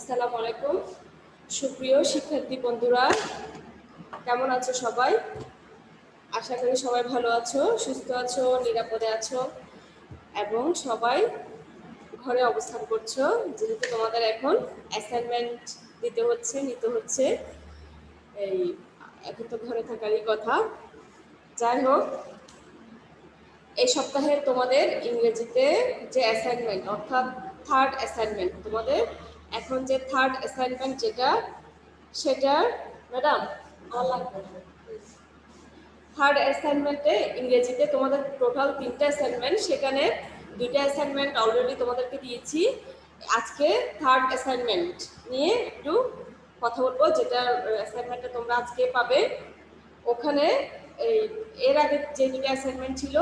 আসসালামু আলাইকুম সুপ্রিয় শিক্ষার্থী বন্ধুরা, কেমন আছো সবাই? আশা করি সবাই ভালো আছো, সুস্থ আছো, নিরাপদে আছো এবং সবাই ঘরে অবস্থান করছো, যেহেতু তোমাদের এখন অ্যাসাইনমেন্ট নিতে হচ্ছে। এই এখন তো ঘরে থাকারই কথা। যাই হোক, এই সপ্তাহে তোমাদের ইংরেজিতে যে অ্যাসাইনমেন্ট অর্থাৎ থার্ড অ্যাসাইনমেন্ট, তোমাদের এখন যে থার্ড অ্যাসাইনমেন্ট সেটা ম্যাডাম থার্ড অ্যাসাইনমেন্টে ইংরেজিতে তোমাদের টোটাল 3টা অ্যাসাইনমেন্ট, সেখানে 2টা অ্যাসাইনমেন্ট অলরেডি তোমাদেরকে দিয়েছি। আজকে থার্ড অ্যাসাইনমেন্ট নিয়ে একটু কথা বলবো, যেটা অ্যাসাইনমেন্টটা তোমরা আজকে পাবে। ওখানে এর আগে যে 2টা অ্যাসাইনমেন্ট ছিল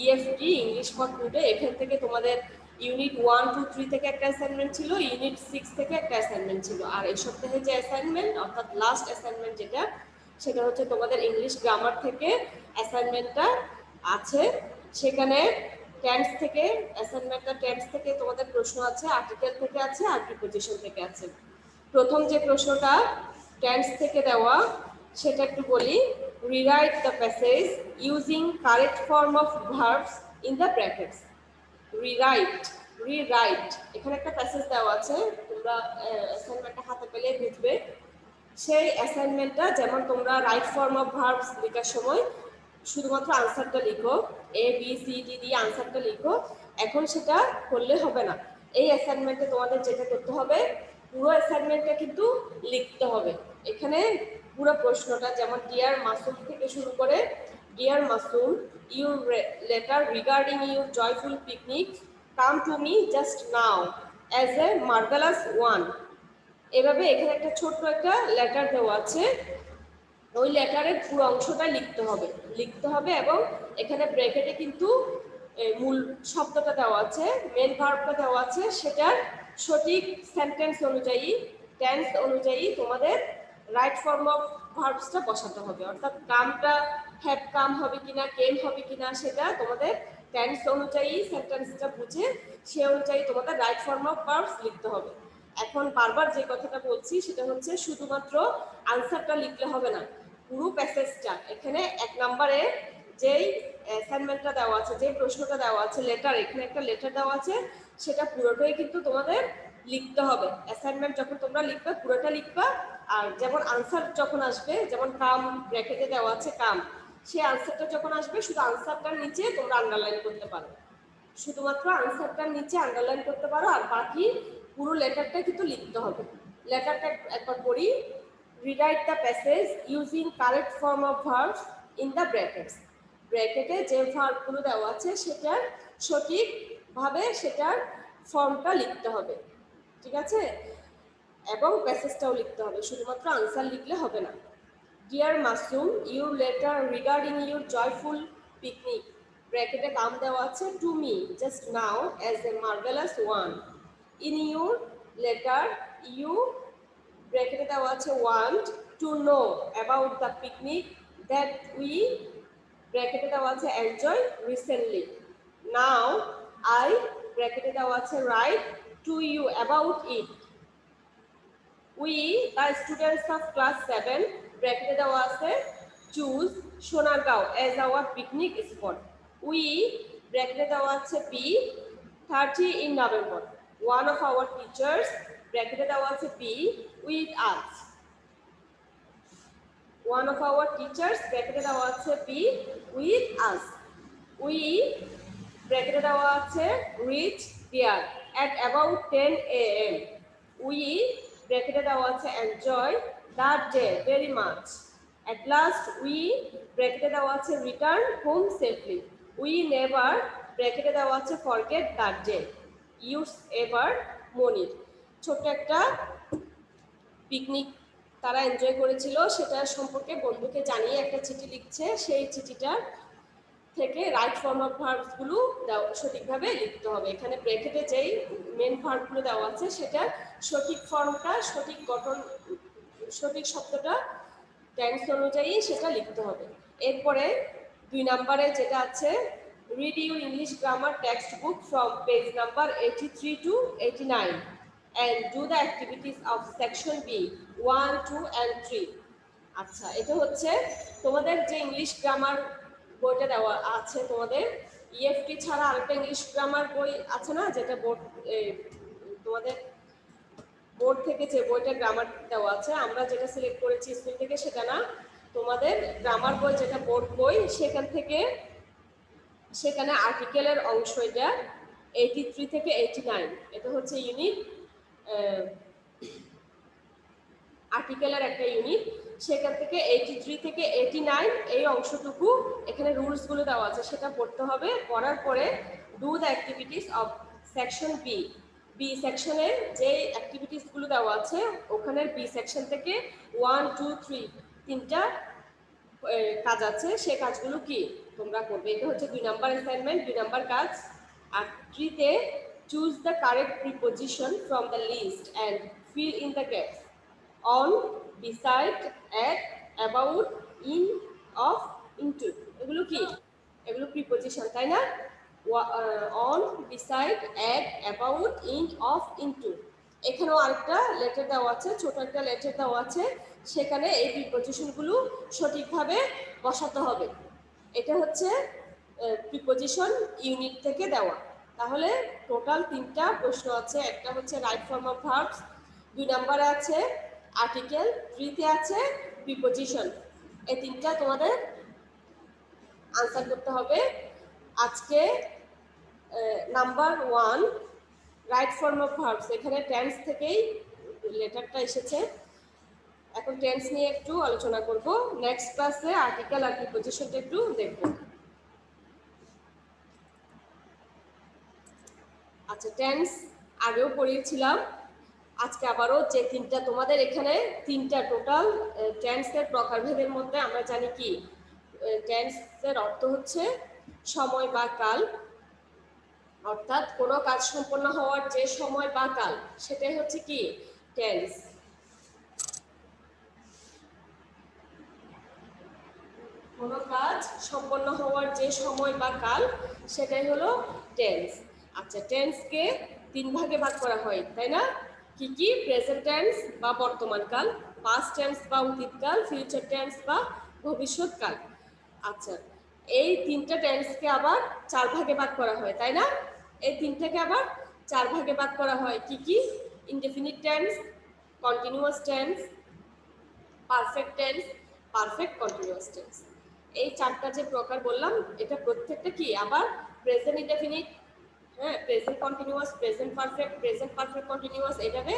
ইএফটি ইংলিশ ফর টুডে, এখান থেকে তোমাদের ইউনিট 1, 2, 3 থেকে একটা অ্যাসাইনমেন্ট ছিল, ইউনিট 6 থেকে একটা অ্যাসাইনমেন্ট ছিল। আর এই সপ্তাহে যে অ্যাসাইনমেন্ট অর্থাৎ লাস্ট অ্যাসাইনমেন্ট সেটা হচ্ছে তোমাদের ইংলিশ গ্রামার থেকে অ্যাসাইনমেন্টটা আছে। সেখানে টেন্স থেকে অ্যাসাইনমেন্টটা টেন্স থেকে তোমাদের প্রশ্ন আছে, আর্টিকেল থেকে আছে আর প্রিপোজিশন থেকে আছে। প্রথম যে প্রশ্নটা টেন্স থেকে দেওয়া সেটা একটু বলি। Rewrite the passage using correct form of verbs in the brackets. Rewrite এখানে একটা প্যাসেজ দেওয়া আছে, তোমরা অ্যাসাইনমেন্টটা হাতে পেলে বুঝবে। সেই অ্যাসাইনমেন্টটা যেমন তোমরা রাইট ফর্ম অফ ভার্বস লেখার সময় শুধুমাত্র আনসারটা লিখো, এ বি সি ডি দিয়ে আনসারটা লিখো, এখন সেটা করলে হবে না। এই অ্যাসাইনমেন্টে তোমাদের যেটা করতে হবে, পুরো অ্যাসাইনমেন্টটা কিন্তু লিখতে হবে। এখানে পুরো প্রশ্নটা যেমন ডিয়ার মাসুম থেকে শুরু করে, dear Masum, your letter regarding your joyful picnic came to me just now as a marvellous one. এভাবে এখানে একটা ছোট্ট একটা লেটার দেওয়া আছে, ওই লেটারের পুরো অংশটা লিখতে হবে এবং এখানে ব্র্যাকেটে কিন্তু মূল শব্দটা দেওয়া আছে, মেন ভার্বটা দেওয়া আছে, সেটার সঠিক সেন্টেন্স অনুযায়ী টেন্স অনুযায়ী তোমাদের রাইট ফর্ম অফ ভার্বসটা বসাতে হবে। অর্থাৎ কামটা হ্যাভ কাম হবে কিনা, কেম হবে কিনা, সেটা তোমাদের টেন্স অনুযায়ী সেন্টেন্সটা বুঝে সে অনুযায়ী তোমাদের রাইট ফর্ম অফ ভার্বস লিখতে হবে। এখন বারবার যে কথাটা বলছি সেটা হচ্ছে শুধুমাত্র আনসারটা লিখলে হবে না, পুরো প্যাসেজটা। এখানে 1 নম্বরে যেই অ্যাসাইনমেন্টটা দেওয়া আছে, যে প্রশ্নটা দেওয়া আছে, লেটার, এখানে একটা লেটার দেওয়া আছে, সেটা পুরোটাই কিন্তু তোমাদের লিখতে হবে। অ্যাসাইনমেন্ট যখন তোমরা লিখবে পুরোটা লিখবা, আর যেমন আনসার যখন আসবে, যেমন কাম ব্র্যাকেটে দেওয়া আছে কাম, সেই আনসারটা যখন আসবে শুধু আনসারটার নিচে তোমরা আন্ডারলাইন করতে পারো, শুধুমাত্র আনসারটার নিচে আন্ডারলাইন করতে পারো, আর বাকি পুরো লেটারটা কিন্তু লিখতে হবে। লেটারটা একবার পড়ি। Rewrite the passage using correct form of verbs in the brackets. ব্র্যাকেটে যে ভার্বগুলো দেওয়া আছে সেটার সঠিকভাবে সেটার ফর্মটা লিখতে হবে, ঠিক আছে? এবং প্যাসেজটাও লিখতে হবে, শুধুমাত্র আনসার লিখলে হবে না। Dear Masum, your letter regarding your joyful picnic, ব্র্যাকেটে কাম দেওয়া আছে, to me just now as a marvellous one. In your letter you, ব্র্যাকেটে দেওয়া আছে want to know about the picnic that we, ব্র্যাকেটে দেওয়া আছে এনজয় রিসেন্টলি। নাও আই, ব্র্যাকেটে দেওয়া আছে write to you about it. We the students of class 7, ব্র্যাকেটে দেওয়া আছে choose Sonargaon as our picnic spot. We, ব্র্যাকেটে দেওয়া আছে be 30 in November, one of our teachers, ব্র্যাকেটে দেওয়া আছে B with us, one of our teachers, ব্র্যাকেটে দেওয়া আছে বি উইথ আস। উই, ব্র্যাকেটে দেওয়া আছে reach there at about 10 AM. We, ব্র্যাকেটে দেওয়া আছে enjoy that day very much. At last we, ব্র্যাকেটে দেওয়া আছে return home safely. We never, ব্র্যাকেটে দেওয়া আছে forget that day. Yours ever Monir. ছোট্ট একটা পিকনিক তারা এনজয় করেছিল, সেটা সম্পর্কে বন্ধুকে জানিয়ে একটা চিঠি লিখছে, সেই চিঠিটা থেকে রাইট ফর্ম অফ ভার্বসগুলো সঠিকভাবে লিখতে হবে। এখানে ব্র্যাকেটে যেই মেন ভার্বগুলো দেওয়া আছে সেটা সঠিক ফর্মটা, সঠিক গঠন, সঠিক শব্দটা টেন্স অনুযায়ী সেটা লিখতে হবে। এরপরে 2 নম্বরে যেটা আছে, read your English grammar text book from page number 83 to 89 and do the activities of section B 1, 2 and 3. আচ্ছা, এটা হচ্ছে তোমাদের যে ইংলিশ গ্রামার বইটা দেওয়া আছে, তোমাদের ইএফটি ছাড়া আরেকটা ইংলিশ গ্রামার বই আছে না, যেটা বোর্ড তোমাদের বোর্ড থেকে যে বইটা গ্রামার দেওয়া আছে, আমরা যেটা সিলেক্ট করেছি স্কুল থেকে সেটা না, তোমাদের গ্রামার বই যেটা বোর্ড বই সেখান থেকে, সেখানে আর্টিকেলের অংশ এটা 83 থেকে 89, এটা হচ্ছে ইউনিট আর্টিকেলের একটা ইউনিট, সেখান থেকে 83 থেকে 89 এই অংশটুকু এখানে রুলসগুলো দেওয়া আছে, সেটা পড়তে হবে। পড়ার পরে do the activities of section B, B সেকশনের যে অ্যাক্টিভিটিসগুলো দেওয়া আছে ওখানের বি সেকশন থেকে 1, 2, 3 তিনটা কাজ আছে, সেই কাজগুলো কি তোমরা করবে। এটা হচ্ছে 2 নাম্বার অ্যাসাইনমেন্ট, 2 নাম্বার কাজ। আর 3 তে choose the correct preposition from the list and fill in the gaps on, beside, at, about, in, of, into, এগুলো কি, এগুলো প্রিপোজিশন, তাই না? on, beside, at, about, in, of, into, এখানেও আরেকটা লেটার দেওয়া আছে, ছোট একটা লেটার দেওয়া আছে, সেখানে এই প্রিপোজিশনগুলো সঠিকভাবে বসাতে হবে। এটা হচ্ছে প্রিপোজিশন ইউনিট থেকে দেওয়া। তাহলে টোটাল 3টা প্রশ্ন আছে, একটা হচ্ছে রাইট ফর্ম অফ ভার্বস, 2 নাম্বারে আছে আর্টিকেল, 3 তে আছে প্রিপোজিশন। এই 3টা তোমাদের আনসার করতে হবে। আজকে number 1 right form of verbs, এখানে টেন্স থেকেই লেটারটা এসেছে। এখন টেন্স নিয়ে একটু আলোচনা করব, নেক্সট ক্লাসে আর্টিকেল আর প্রিপোজিশনটা একটু দেখব। আচ্ছা, টেন্স আগেও পড়িয়েছিলাম, আজকে আবারও যে 3টা তোমাদের এখানে 3টা টোটাল টেন্সের প্রকারভেদের মধ্যে আমরা জানি কি, টেন্সের অর্থ হচ্ছে সময় বা কাল, অর্থাৎ কোনো কাজ সম্পন্ন হওয়ার যে সময় বা কাল সেটাই হচ্ছে কি টেন্স। কোনো কাজ সম্পন্ন হওয়ার যে সময় বা কাল সেটাই হলো টেন্স। আচ্ছা, টেন্সকে 3 ভাগে ভাগ করা হয়, তাই না? কি কি? প্রেজেন্ট টেন্স বা বর্তমান কাল, পাস্ট টেন্স বা অতীতকাল, ফিউচার টেন্স বা ভবিষ্যৎকাল। আচ্ছা, এই 3টা টেন্সকে আবার 4 ভাগে ভাগ করা হয়, তাই না? এই 3টাকে আবার 4 ভাগে ভাগ করা হয়। কি কি? Indefinite tense, continuous tense, perfect tense, perfect continuous tense. এই 4টা যে প্রকার বললাম, এটা প্রত্যেকটা কি আবার প্রেজেন্ট ইনডেফিনিট, হ্যাঁ, present continuous, present perfect, present perfect continuous, এটাকে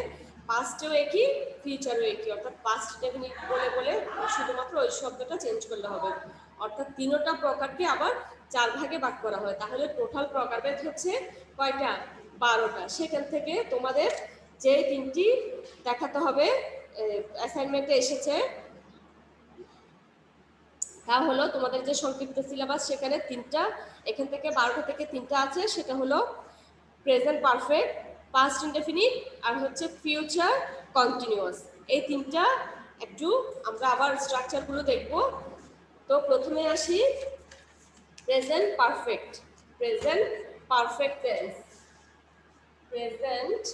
পাস্টেও একই, ফিউচারও একই, অর্থাৎ পাস্ট ডেফিনিট বলে বলে শুধুমাত্র ওই শব্দটা চেঞ্জ করলে হবে। অর্থাৎ 3টা প্রকারকে আবার 4 ভাগে ভাগ করা হয়। তাহলে টোটাল প্রকারভেদ হচ্ছে কয়টা? 12টা। সেখান থেকে তোমাদের যে 3টি দেখাতে হবে অ্যাসাইনমেন্টে এসেছে, তা হলো তোমাদের যে সংক্ষিপ্ত সিলেবাস, সেখানে 3টা, এখান থেকে 12টা থেকে 3টা আছে, সেটা হলো প্রেজেন্ট পারফেক্ট, পাস্ট ইনডেফিনিট আর হচ্ছে ফিউচার কন্টিনিউয়াস। এই 3টা একটু আমরা আবার স্ট্রাকচারগুলো দেখব। তো প্রথমে আসি present perfect, present perfect tense, present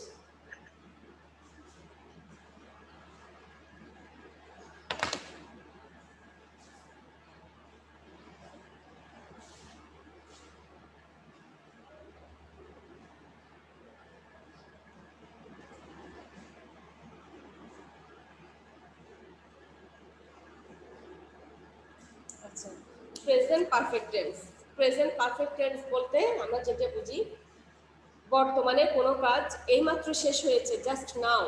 present perfect tense. Present perfect tense বলতে আমরা যেটা বুঝি, বর্তমানে কোনো কাজ এইমাত্র শেষ হয়েছে, জাস্ট নাও,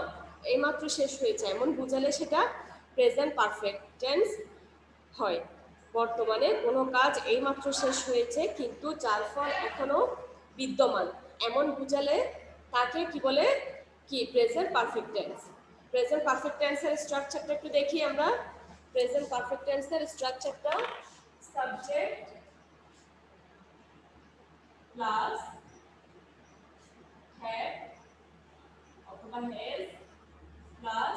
এইমাত্র শেষ হয়েছে, এমন বুঝালে সেটা প্রেজেন্ট পারফেক্ট টেন্স হয়। বর্তমানে কোনো কাজ এইমাত্র শেষ হয়েছে কিন্তু যার ফল এখনো বিদ্যমান, এমন বুঝালে তাকে কি বলে? কি present perfect tense. Present perfect টেন্সের স্ট্রাকচারটা একটু দেখি আমরা। প্রেজেন্ট পারফেক্ট টেন্সের স্ট্রাকচারটা সাবজেক্ট প্লাস হ্যাভ অথবা has plus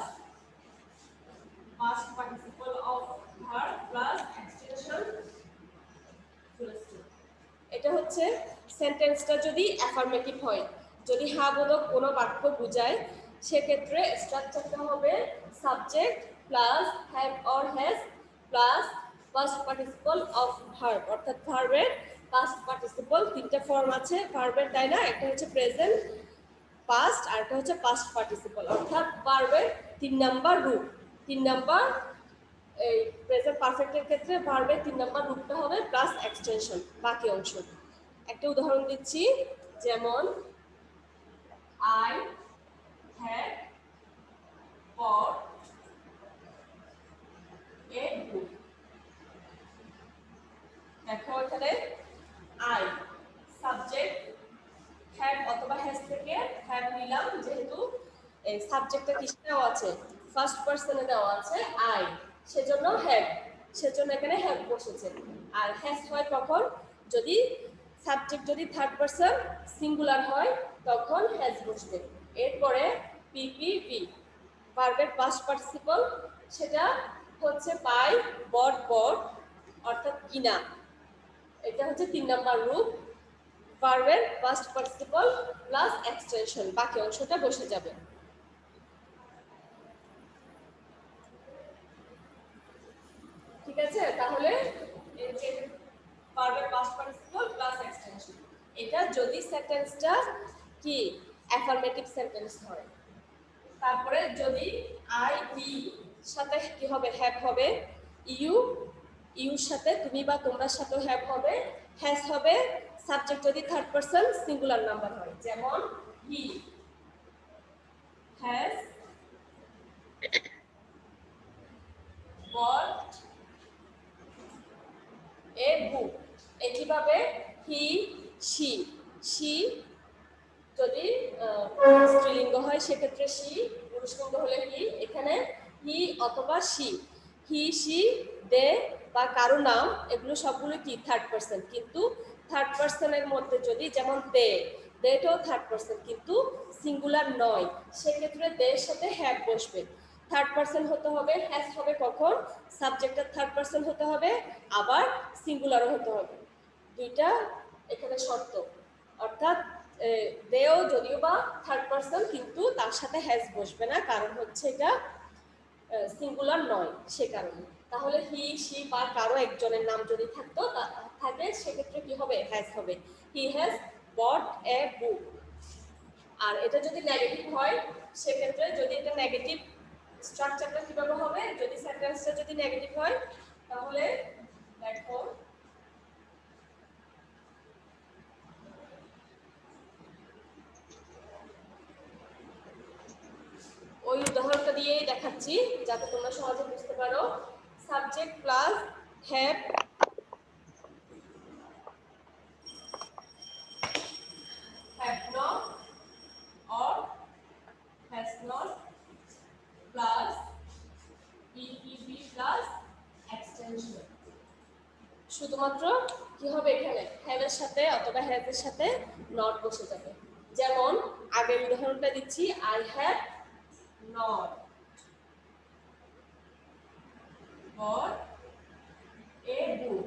past participle of verb plus extension plus to। এটা হচ্ছে সেন্টেন্সটা যদি অ্যাফার্মেটিভ হয়, যদি হ্যাঁ বোধক কোনো বাক্য বোঝায়, সেক্ষেত্রে স্ট্রাকচারটা হবে subject plus have or has plus past participle of verb, অর্থাৎ ভার্বের পাস্ট পার্টিসিপল তিনটা ফর্ম আছে ভার্বের, তাই না? একটা হচ্ছে প্রেজেন্ট, পাস্ট, আর একটা হচ্ছে পাস্ট পার্টিসিপল, অর্থাৎ ভার্বের 3 নাম্বার রূপ। 3 নাম্বার এই প্রেজেন্ট পারফেক্টের ক্ষেত্রে ভার্বের 3 নাম্বার রূপটা হবে প্লাস এক্সটেনশন বাকি অংশ। একটা উদাহরণ দিচ্ছি, যেমন আই হ্যাভ বট এ বুক। দেখো এখানে আই সাবজেক্ট, হ্যাভ অথবা হ্যাজ থেকে হ্যাভ নিলাম, যেহেতু এই সাবজেক্টটা কিসে দেওয়া আছে, ফার্স্ট পারসনে দেওয়া আছে আই, সেজন্য হ্যাভ, সেজন্য এখানে হ্যাভ বসেছে। আর হ্যাজ হয় কখন, যদি সাবজেক্ট যদি থার্ড পারসন সিঙ্গুলার হয় তখন হ্যাজ বসবে। এরপরে পিপিবি ভার্বের পাস্ট পার্টিসিপল, সেটা হচ্ছে বাই, বট বট অর্থাৎ কিনা, এটা হচ্ছে 3 নাম্বার রূপ। ভার্বের পাস্ট পার্টিসিপল প্লাস এক্সটেনশন বাকি অংশটা বসে যাবে। ঠিক আছে, তাহলে এই যে ভার্বের পাস্ট পার্টিসিপল প্লাস এক্সটেনশন, এটা যদি সেন্টেন্সটা কি অ্যাফার্মেটিভ সেন্টেন্স হয়। তারপরে যদি আই উই সাথে কি হবে, হ্যাভ হবে, ইউ ইউর সাথে তুমি বা তোমরার সাথে হ্যাভ হবে, হ্যাজ হবে সাবজেক্ট যদি থার্ড পারসন সিঙ্গুলার নাম্বার হয়, যেমন হি হ্যাজ বট এ বুক। একইভাবে হি শি, শি যদি স্ত্রীলিঙ্গ হয় সেক্ষেত্রে শি, পুরুষলিঙ্গ হলে হি। এখানে হি অথবা শি, হি শি দে বা কারো নাম, এগুলো সবগুলো কি থার্ড পারসন, কিন্তু থার্ড পারসনের মধ্যে যদি যেমন দে, দেটাও থার্ড পারসন কিন্তু সিঙ্গুলার নয়, সেক্ষেত্রে দের সাথে হ্যাভ বসবে। থার্ড পারসন হতে হবে, হ্যাজ হবে কখন, সাবজেক্টের থার্ড পারসন হতে হবে, আবার সিঙ্গুলারও হতে হবে, দুইটা এখানে শর্ত। অর্থাৎ দেও যদিও বা থার্ড পারসন কিন্তু তার সাথে হ্যাজ বসবে না, কারণ হচ্ছে এটা সিঙ্গুলার নয় সে কারণে। তাহলে হি শি বা কারো একজনের নাম যদি থাকতো থাকে সেক্ষেত্রে কি হবে, হ্যাজ হবে, হি হ্যাজ বট এ বুক। আর এটা যদি নেগেটিভ হয় সেক্ষেত্রে, যদি এটা নেগেটিভ স্ট্রাকচারটা কিভাবে হবে, যদি সেন্টেন্সটা যদি নেগেটিভ হয় তাহলে দেখো ওই উদাহরণটা দিয়েই দেখাচ্ছি যাতে তোমরা সহজে বুঝতে পারো। Subject plus have not or has not plus PPB plus extension। শুধুমাত্র কি হবে এখানে, হ্যাভ এর সাথে অথবা হ্যাজ এর সাথে নট বসে যাবে। যেমন আগের উদাহরণটা দিচ্ছি, I have not bought a বুক।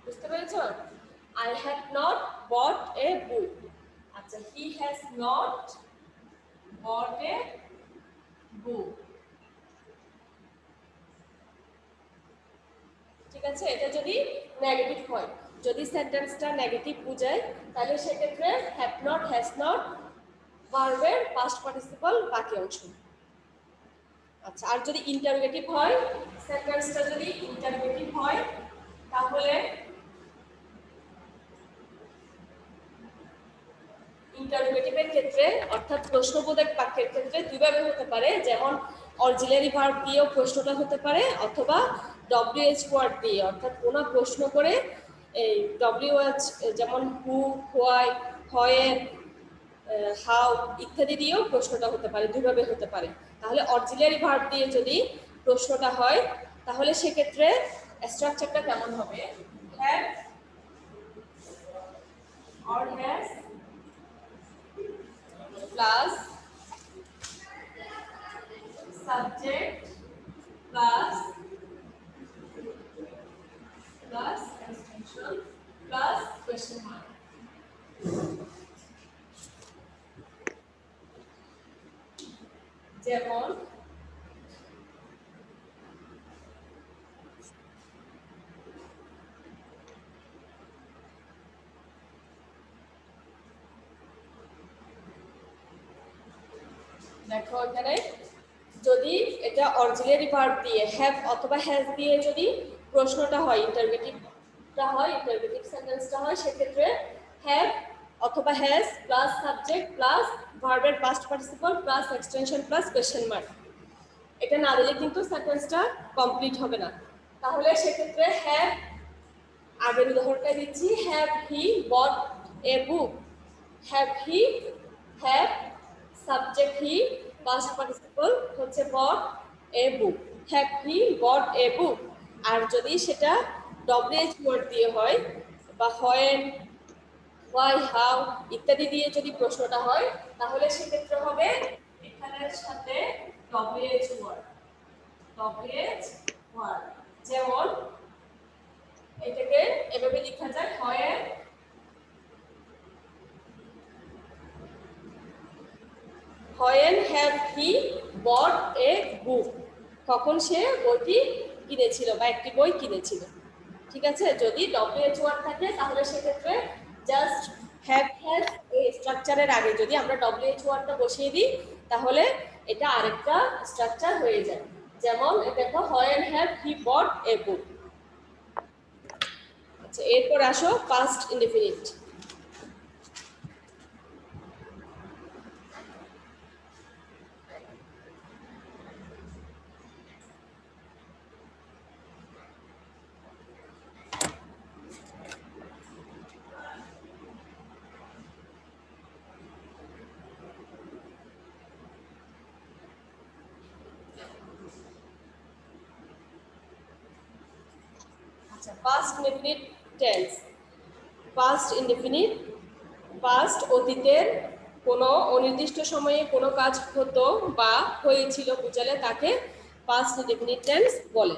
বুঝতে পেরেছো? I have not bought a book. আচ্ছা, he has not bought a book. ঠিক আছে, এটা যদি নেগেটিভ হয়, যদি সেন্টেন্সটা নেগেটিভ বোঝায় তাহলে সেক্ষেত্রে হ্যাভ নট, হ্যাজ নট ভার্বের পাস্ট পার্টিসিপল বাকি অংশ। আচ্ছা, আর যদি ইন্টারোগেটিভ হয়, সেন্টেন্সটা যদি ইন্টারোগেটিভ হয় তাহলে ইন্টারোগেটিভের ক্ষেত্রে অর্থাৎ প্রশ্নবোধক বাক্যের ক্ষেত্রে দুইভাবে হতে পারে, যেমন অক্সিলারি ভার্ব দিয়েও প্রশ্নটা হতে পারে, অথবা ডব্লিউএইচ ওয়ার্ড দিয়ে, অর্থাৎ কোনো প্রশ্ন করে এই ডব্লিউএইচ যেমন হু, হোয়াই, হোয়ের, হাউ ইত্যাদি দিয়েও প্রশ্নটা হতে পারে, দুইভাবে হতে পারে। তাহলে অক্সিলারি ভার্ব দিয়ে যদি প্রশ্নটা হয় তাহলে সেক্ষেত্রে স্ট্রাকচারটা কেমন হবে, have or has plus subject plus extension plus question mark। যেমন দেখো এখানে যদি এটা অক্সিলারি ভার্ব দিয়ে হ্যাভ অথবা হ্যাজ দিয়ে যদি প্রশ্নটা হয়, ইন্টারোগেটিভটা হয়, ইন্টারোগেটিভ সেন্টেন্সটা হয়, সেক্ষেত্রে হ্যাভ অথবা হ্যাজ প্লাস সাবজেক্ট প্লাস ভার্বের past participle plus extension plus question mark, এটা না দিলে কিন্তু সেন্টেন্সটা কমপ্লিট হবে না। তাহলে সেক্ষেত্রে হ্যাভ, আগের উদাহরণটা দিচ্ছি, have he bought a book, have he, have subject he, past participle হচ্ছে bought a book, have he bought a বুক। আর যদি সেটা ডব্লিউএইচ ওয়ার্ড দিয়ে হয় বা হোয়েন, হোয়াই, হাউ ইত্যাদি দিয়ে যদি প্রশ্নটা হয়, তাহলে সেক্ষেত্রে হবে এখানের সাথে ডব্লিউএইচ ওয়ার্ড, ডব্লিউএইচ ওয়ার্ড। যেমন এটাকে এভাবে লেখা যায়, when have he bought a বুক, কখন সে বইটি কিনেছিল বা একটি বই কিনেছিল। ঠিক আছে, যদি ডব্লিউএইচ ওয়ার্ড থাকে তাহলে সেক্ষেত্রে জাস্ট হ্যাভ হ্যাজ এই স্ট্রাকচারের আগে যদি আমরা ডব্লিউএইচ ওয়ার্ডটা বসিয়ে দিই তাহলে এটা আরেকটা স্ট্রাকচার হয়ে যায়। যেমন দেখো when have he bought a বুক। আচ্ছা, এরপর আসো পাস্ট ইনডেফিনিট। আচ্ছা, past indefinite tense. Past indefinite, past অতীতের কোনো অনির্দিষ্ট সময়ে কোনো কাজ হতো বা হয়েছিল বুঝালে তাকে পাস্ট ইনডেফিনিট টেন্স বলে।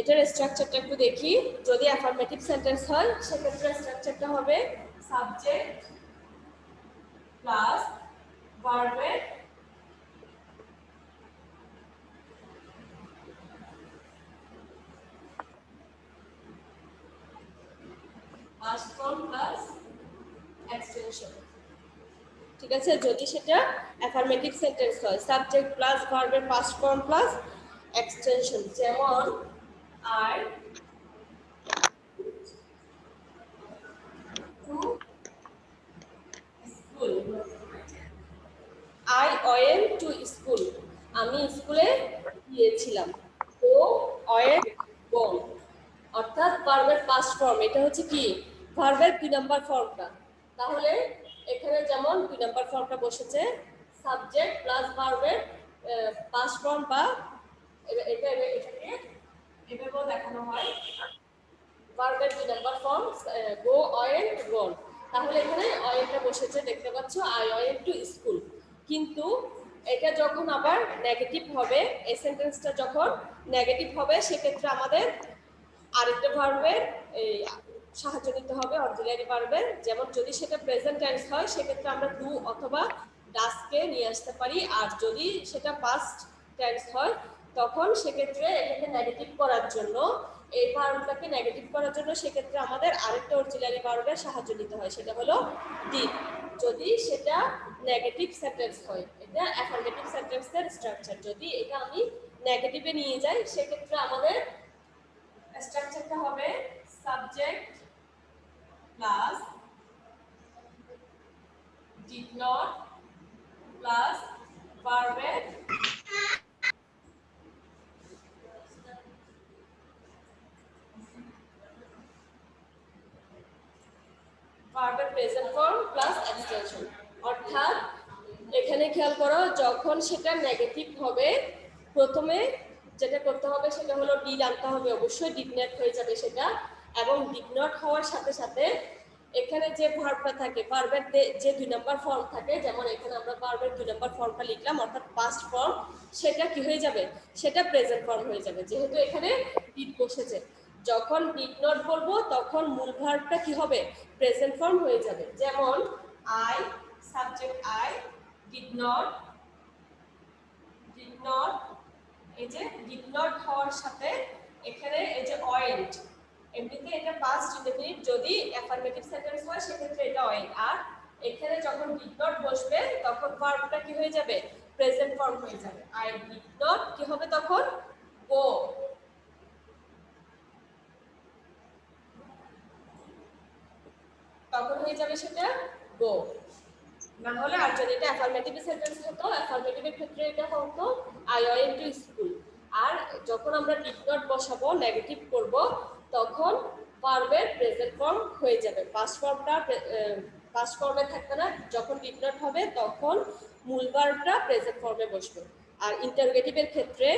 এটার স্ট্রাকচারটা একটু দেখি। যদি অ্যাফার্মেটিভ সেন্টেন্স হয় সেক্ষেত্রে স্ট্রাকচারটা হবে সাবজেক্ট প্লাস ভার্বের past form প্লাস এক্সটেনশন। ঠিক আছে, যদি সেটা অ্যাফার্মেটিভ সেন্টেন্স হয় সাবজেক্ট প্লাস ভার্বের পাস্ট ফর্ম প্লাস এক্সটেনশন। যেমন I to school, I went to school, আমি স্কুলে গিয়েছিলাম। ও ওয়েন্ট গন, অর্থাৎ ভার্বের পাস্ট ফর্ম। এটা হচ্ছে কি ভার্বের 2 নাম্বার ফর্মটা। তাহলে এখানে যেমন 2 নাম্বার ফর্মটা বসেছে সাবজেক্ট প্লাস ভার্বের পাস্ট ফর্ম, বা এটাকে এভাবেও দেখানো হয় ভার্বের 2 নাম্বার ফর্ম গো ওয়েন্ট গন। তাহলে এখানে ওয়েন্টটা বসেছে দেখতে পাচ্ছ, আই ওয়েন্ট টু স্কুল। কিন্তু এটা যখন আবার নেগেটিভ হবে, এই সেন্টেন্সটা যখন নেগেটিভ হবে সেক্ষেত্রে আমাদের আরেকটা ভার্বের এই সাহায্য নিতে হবে, অক্সিলারি ভার্বের। যেমন যদি সেটা প্রেজেন্ট টেন্স হয় সেক্ষেত্রে আমরা ডু অথবা ডাসকে নিয়ে আসতে পারি। আর যদি সেটা পাস্ট টেন্স হয় তখন সেক্ষেত্রে এটাকে নেগেটিভ করার জন্য, এই ভার্বটাকে নেগেটিভ করার জন্য সেক্ষেত্রে আমাদের আরেকটা অক্সিলারি ভার্বের সাহায্য নিতে হয়, সেটা হলো ডিড। যদি সেটা নেগেটিভ সেন্টেন্স হয়, এটা অ্যাফার্মেটিভ সেন্টেন্সের স্ট্রাকচার। যদি এটা আমি নেগেটিভে নিয়ে যাই সেক্ষেত্রে আমাদের স্ট্রাকচারটা হবে subject plus did not plus ভার্বের প্রেজেন্ট ফর্ম প্লাস এক্সটেনশন। অর্থাৎ এখানে খেয়াল করো, যখন সেটা নেগেটিভ হবে প্রথমে যেটা করতে হবে সেটা হলো ডিড আনতে হবে, অবশ্যই ডিড নট হয়ে যাবে সেটা। এবং ডিড নট হওয়ার সাথে সাথে এখানে যে ভার্বটা থাকে, ভার্বের যে 2 নাম্বার ফর্ম থাকে, যেমন এখানে আমরা ভার্বের 2 নাম্বার ফর্মটা লিখলাম অর্থাৎ পাস্ট ফর্ম, সেটা কি হয়ে যাবে, সেটা প্রেজেন্ট ফর্ম হয়ে যাবে যেহেতু এখানে ডিড বসেছে। যখন ডিড নট বলবো তখন মূল ভার্বটা কি হবে, প্রেজেন্ট ফর্ম হয়ে যাবে। যেমন I subject I, did not not, এই যে ডিড নট হওয়ার সাথে এখানে এই যে ওয়েন্ট, এমনিতে এটা পাস্ট ইনডেফিনিট, যদি অ্যাফার্মেটিভ সেন্টেন্স হয় সেক্ষেত্রে এটা ওয়েন্ট, আর এখানে যখন ডিড নট বসবে তখন ভার্বটা কি হয়ে যাবে, প্রেজেন্ট ফর্ম হয়ে যাবে। আই ডিড নট কি হবে তখন, গো, তখন হয়ে যাবে সেটা গো। না হলে, আর যদি এটা অ্যাফার্মেটিভ সেন্টেন্স হতো, অ্যাফার্মেটিভের ক্ষেত্রে এটা হতো আই ওয়েন্ট টু স্কুল। আর যখন আমরা ডিড নট বসাবো, নেগেটিভ করব, তখন ভার্বের প্রেজেন্ট ফর্ম হয়ে যাবে, পাস্ট ফর্মটা পাস্ট ফর্মে থাকবে না। যখন ডিড নট হবে তখন মূল ভার্বটা প্রেজেন্ট ফর্মে বসবে। আর ইন্টারোগেটিভের ক্ষেত্রে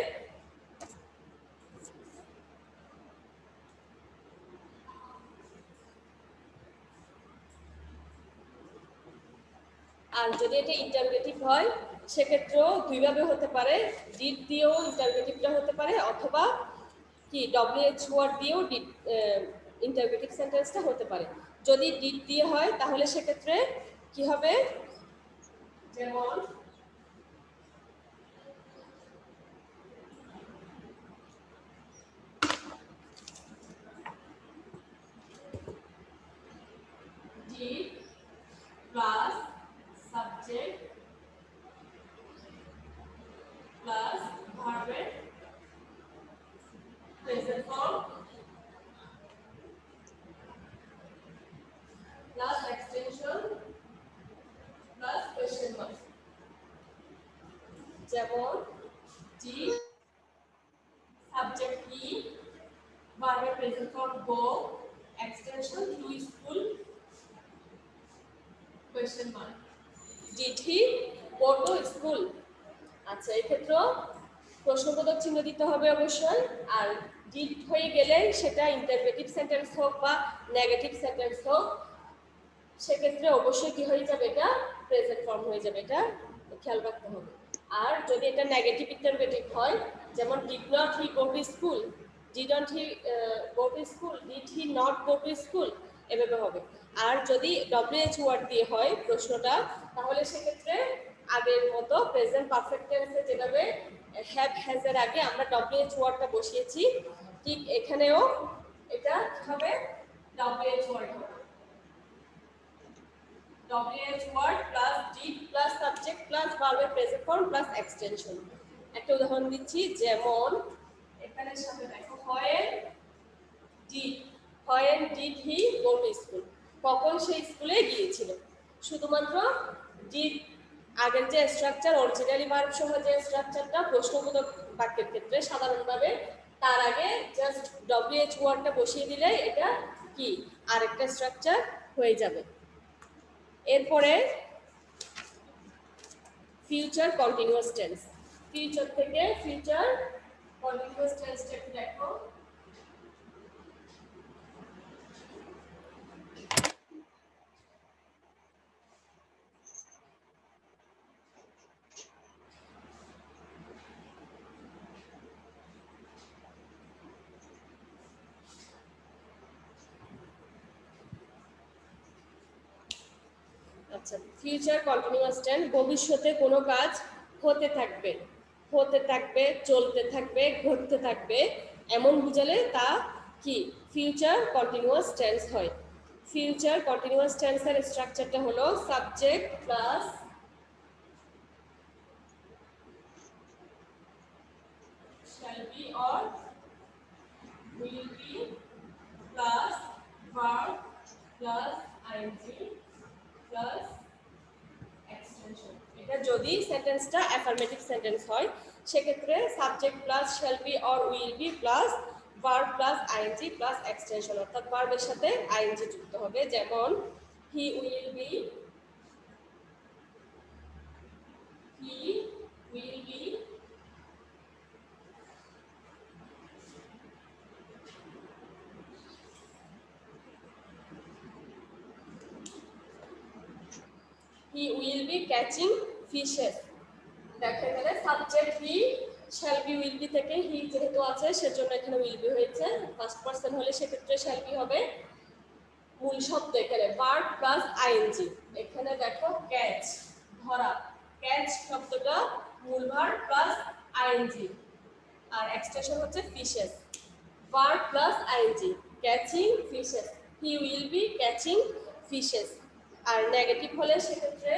আর যদি এটা ইন্টারোগেটিভ হয় সেক্ষেত্রেও দুইভাবে হতে পারে, ডিড দিয়েও ইন্টারোগেটিভটা হতে পারে, অথবা কি ডব্লিউএইচ ওয়ার্ড দিয়েও ডিড ইন্টারোগেটিভ সেন্টেন্সটা হতে পারে। যদি ডিড দিয়ে হয় তাহলে সেক্ষেত্রে কি হবে, যেমন ডিড প্লাস সাবজেক্ট প্লাস ভার্বের present form plus extension plus question mark. যেমন ডিড সাবজেক্ট কি, ভার্বের present form go, extension to school, question mark. Did he go to school? আচ্ছা, এক্ষেত্রে প্রশ্নবোধক চিহ্ন দিতে হবে অবশ্যই। আর ডিড হয়ে গেলে সেটা ইন্টারোগেটিভ সেন্টেন্স হোক বা নেগেটিভ সেন্টেন্স হোক, সেক্ষেত্রে অবশ্যই কি হয়ে যাবে, এটা প্রেজেন্ট ফর্ম হয়ে যাবে, এটা খেয়াল রাখতে হবে। আর যদি এটা নেগেটিভ ইন্টারোগেটিভ হয়, যেমন did not he go to school, didn't he go to school, did he not go to school, এভাবে হবে। আর যদি ডব্লিউএইচ ওয়ার্ড দিয়ে হয় প্রশ্নটা, তাহলে সেক্ষেত্রে আগের মতো প্রেজেন্ট পারফেক্ট টেন্সে যেভাবে হ্যাভ হ্যাজ এর আগে আমরা ডব্লিউএইচ ওয়ার্ডটা বসিয়েছি, ঠিক এখানেও এটা কি হবে, ডব্লিউএইচ ওয়ার্ড হবে। WH word plus did plus subject plus verb present form plus extension। একটা উদাহরণ দিচ্ছি, যেমন এখানে সাথে দেখো when did he go to school, কখন সে স্কুলে গিয়েছিল। শুধুমাত্র did আগের যে স্ট্রাকচার, অরিজিনালি ভার্ব সহ যে স্ট্রাকচারটা প্রশ্নবোধক বাক্যের ক্ষেত্রে সাধারণভাবে, তার আগে জাস্ট WH ওয়ার্ডটা বসিয়ে দিলে এটা কি আরেকটা স্ট্রাকচার হয়ে যাবে। এরপরে ফিউচার কন্টিনিউয়াস টেন্স, ফিউচার থেকে ফিউচার কন্টিনিউয়াস টেন্সটা একটু দেখো। আচ্ছা, ফিউচার কন্টিনিউয়াস টেন্স ভবিষ্যতে কোনো কাজ হতে থাকবে, হতে থাকবে, চলতে থাকবে, ঘটতে থাকবে, এমন বুঝালে তা কি ফিউচার কন্টিনিউয়াস টেন্স হয়। ফিউচার কন্টিনিউয়াস টেন্সের স্ট্রাকচারটা হলো subject plus shall be or will be plus verb plus ing plus extension। এটা যদি সেন্টেন্সটা অ্যাফার্মেটিভ সেন্টেন্স হয় সেক্ষেত্রে subject plus shall be or will be plus verb plus ING plus extension, অর্থাৎ ভার্বের সাথে আইএনজি যুক্ত হবে। যেমন he will be, he will be he will be catching fishes। দেখো এখানে subject he, shall be will be থেকে he যেহেতু আছে সেজন্য এখানে উইল বি হয়েছে। ফার্স্ট পারসন হলে সেক্ষেত্রে শ্যাল বি হবে। মূল শব্দ এখানে ভার্ব প্লাস আইএনজি। এখানে দেখো ক্যাচ, ধরা, ক্যাচ শব্দটা মূল ভার্ব প্লাস আইএনজি, আর এক্সটেনশন হচ্ছে fishes. Verb plus ING, catching fishes, he will be catching fishes. আর নেগেটিভ হলে সেক্ষেত্রে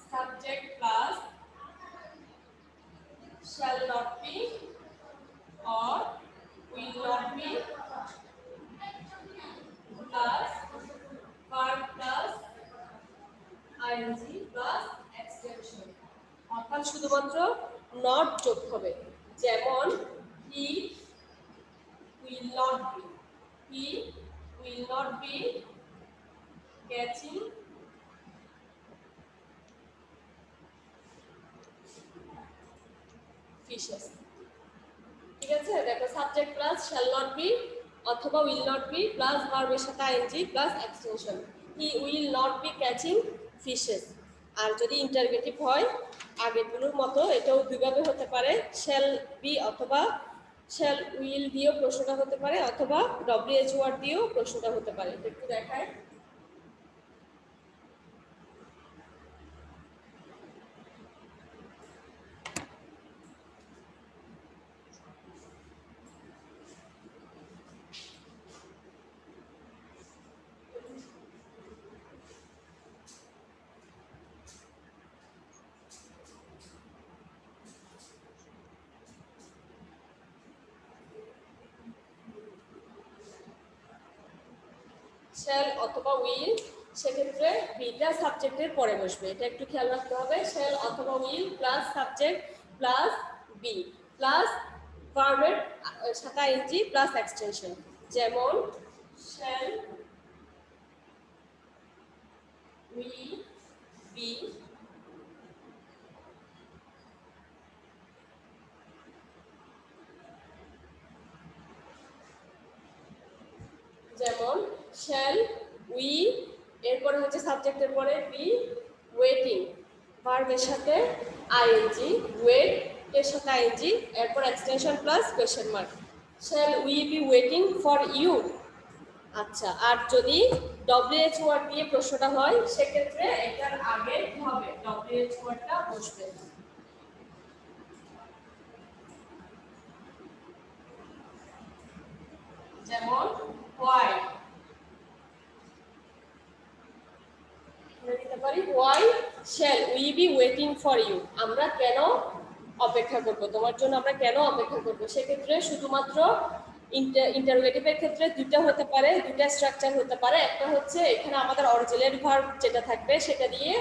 subject plus shall not be or will not be plus verb plus ing plus extension, অর্থাৎ শুধুমাত্র not যোগ হবে। যেমন he will not be catching fishes। ঠিক আছে, দেখো subject plus shall not be অথবা will not be প্লাস ভার্বের সাথে ing plus extension, he will not be catching fishes। আর যদি ইন্টারগেটিভ হয় আগেরগুলোর মতো এটাও দুইভাবে হতে পারে, shall be অথবা shall will দিয়েও প্রশ্নটা হতে পারে অথবা wh ওয়ার্ড দিয়েও প্রশ্নটা হতে পারে। একটু দেখায়। শ্যাল অথবা উইল, সেক্ষেত্রে বিটা সাবজেক্টের পরে বসবে, এটা একটু খেয়াল রাখতে হবে। শ্যাল অথবা will plus subject plus be plus ভার্বের সাথে আইএনজি প্লাস এক্সটেনশন। যেমন শ্যাল উই বি যেমন শ্যাল উই এরপরে হচ্ছে সাবজেক্টের পরে বি ওয়েটিং, ভার্বের সাথে আইএনজি, ওয়েট এর সাথে আইএনজি, এরপর extension plus question mark. Shall we be waiting for you. আচ্ছা, আর যদি ডব্লিউএইচ ওয়ার্ড দিয়ে প্রশ্নটা হয় সেক্ষেত্রে এটার আগে কি হবে, ডব্লিউএইচ ওয়ার্ডটা বসবে। যেমন why, দিতে পারি why shall we be waiting for you, আমরা কেন অপেক্ষা করব, তোমার জন্য আমরা কেন অপেক্ষা করব। সেক্ষেত্রে শুধুমাত্র ইন্টারোগেটিভের ক্ষেত্রে দুটো হতে পারে, দুটো স্ট্রাকচার হতে পারে। একটা হচ্ছে এখানে আমাদের অরিজিনাল ভার্ব যেটা থাকবে সেটা দিয়ে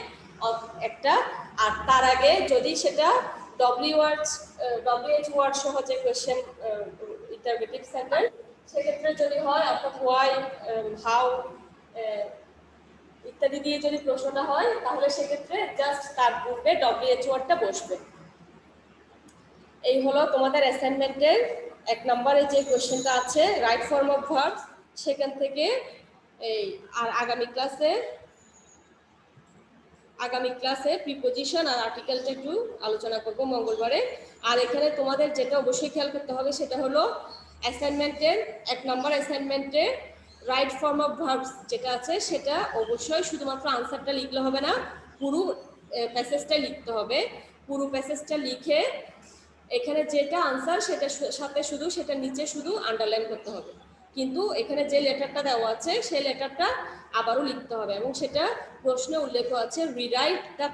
একটা, আর তার আগে যদি সেটা ডব্লিউএইচ ওয়ার্ড সহ যে কোয়েশ্চেন ইন্টারোগেটিভ সেন্টেন্স, সেক্ষেত্রে যদি হয় অর্থাৎ হোয়াই, হাউ ইত্যাদি দিয়ে যদি প্রশ্নটা হয় তাহলে সেক্ষেত্রে জাস্ট তার পূর্বে ডব্লিউএইচ ওয়ার্ডটা বসবে। এই হলো তোমাদের অ্যাসাইনমেন্টের 1 নম্বরে যে কোশ্চেনটা আছে রাইট ফর্ম অফ ভার্ব, সেখান থেকে এই আর আগামী ক্লাসে প্রিপোজিশন আর আর্টিকেলটা একটু আলোচনা করব মঙ্গলবারে। আর এখানে তোমাদের যেটা অবশ্যই খেয়াল করতে হবে সেটা হলো অ্যাসাইনমেন্টের 1 নম্বর অ্যাসাইনমেন্টে রাইট ফর্ম অফ ভার্বস যেটা আছে সেটা অবশ্যই শুধুমাত্র আনসারটা লিখলে হবে না, পুরো প্যাসেজটা লিখতে হবে। পুরো প্যাসেজটা লিখে এখানে যেটা আনসার সেটার সাথে শুধু সেটা নিচে শুধু আন্ডারলাইন করতে হবে, কিন্তু এখানে যে লেটারটা দেওয়া আছে সেই লেটারটা আবারও লিখতে হবে এবং সেটা প্রশ্নে উল্লেখ আছে রিরাইট দ্য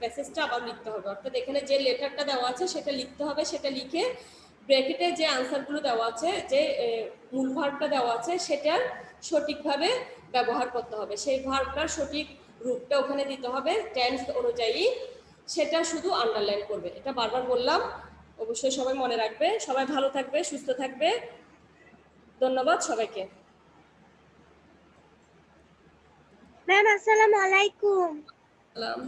প্যাসেজটা আবার লিখতে হবে। অর্থাৎ এখানে যে লেটারটা দেওয়া আছে সেটা লিখতে হবে, সেটা লিখে ব্র্যাকেটে যে আনসারগুলো দেওয়া আছে, যে মূল ভার্বটা দেওয়া আছে সেটার সঠিকভাবে ব্যবহার করতে হবে, সেই ভার্বটার সঠিক রূপটা ওখানে দিতে হবে টেন্স অনুযায়ী, সেটা শুধু আন্ডারলাইন করবে। এটা বারবার বললাম, অবশ্যই সবাই মনে রাখবে। সবাই ভালো থাকবে, সুস্থ থাকবে। ধন্যবাদ সবাইকে। ম্যাম আসসালামু আলাইকুম। সালাম।